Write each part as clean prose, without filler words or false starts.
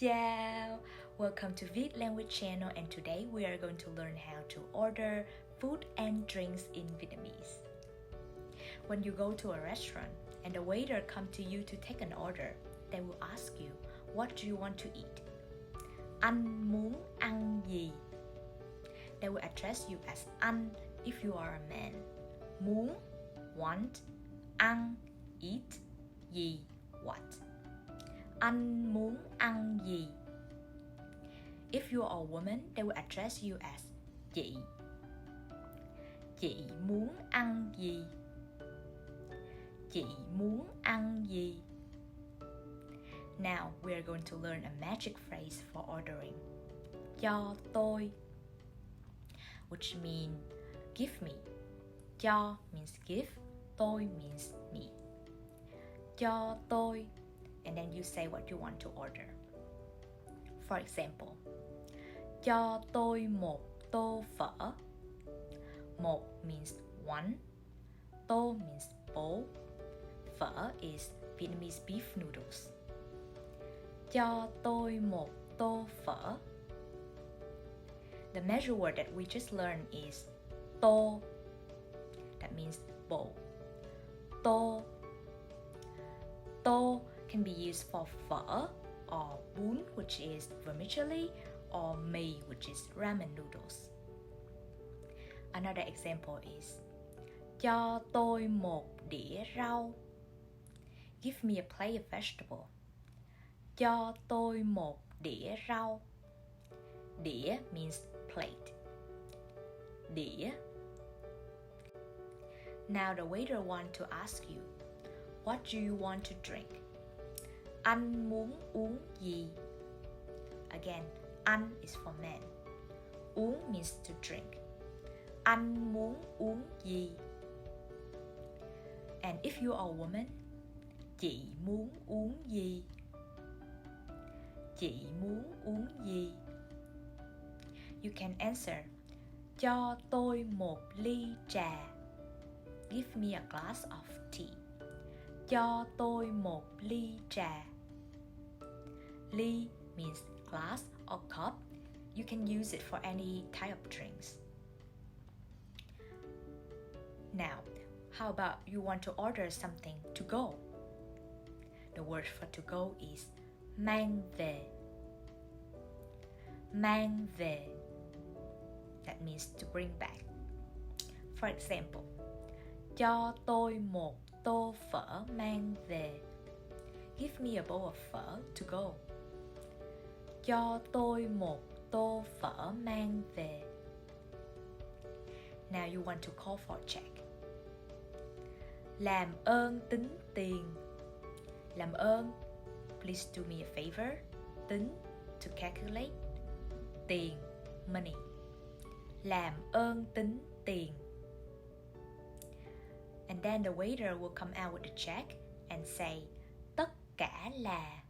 Ciao! Welcome to Viet Language channel, and today we are going to learn how to order food and drinks in Vietnamese. When you go to a restaurant and the waiter comes to you to take an order, they will ask you, what do you want to eat? Anh muốn ăn gì? They will address you as anh if you are a man. Muốn, want, ăn, eat, gì, what. Anh muốn ăn gì? If you are a woman, they will address you as chị. Chị muốn ăn gì? Chị muốn ăn gì? Now we are going to learn a magic phrase for ordering. Cho tôi, which means give me. Cho means give, tôi means me. Cho tôi, and then you say what you want to order. For example, cho tôi một tô phở. Một means one, tô means bowl, phở is Vietnamese beef noodles. Cho tôi một tô phở. The measure word that we just learned is tô. That means bowl. Tô. Tô can be used for phở or bún, which is vermicelli, or mì, which is ramen noodles. Another example is cho tôi một đĩa rau. Give me a plate of vegetable. Cho tôi một đĩa rau. Đĩa means plate. Đĩa. Now the waiter wants to ask you, what do you want to drink? Anh muốn uống gì? Again, anh is for men. Uống means to drink. Anh muốn uống gì? And if you are a woman, chị muốn uống gì? Chị muốn uống gì? You can answer, cho tôi một ly trà. Give me a glass of tea. Cho tôi một ly trà. Ly means glass or cup. You can use it for any type of drinks. Now, how about you want to order something to go? The word for to go is mang về. Mang về. That means to bring back. For example, cho tôi một tô phở mang về. Give me a bowl of phở to go. Cho tôi một tô phở mang về. Now you want to call for a check. Làm ơn tính tiền. Làm ơn, please do me a favor. Tính, to calculate. Tiền, money. Làm ơn tính tiền. And then the waiter will come out with the check and say, tất cả là.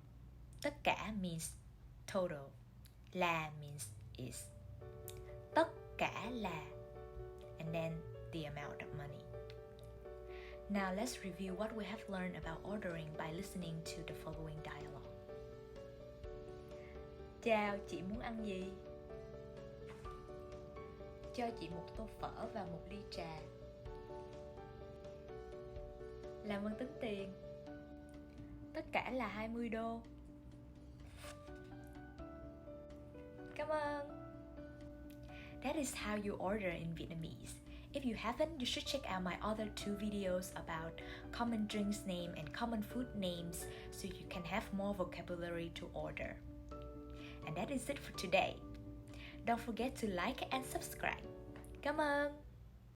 Tất cả means total. Là means is. Tất cả là. And then the amount of money. Now let's review what we have learned about ordering by listening to the following dialogue. Chào, chị muốn ăn gì? Cho chị một tô phở và một ly trà. Làm ơn tính tiền. Tất cả là 20 đô. Cảm ơn. That is how you order in Vietnamese. If you haven't, you should check out my other 2 videos about common drinks name and common food names so you can have more vocabulary to order. And that is it for today. Don't forget to like and subscribe. Cảm ơn.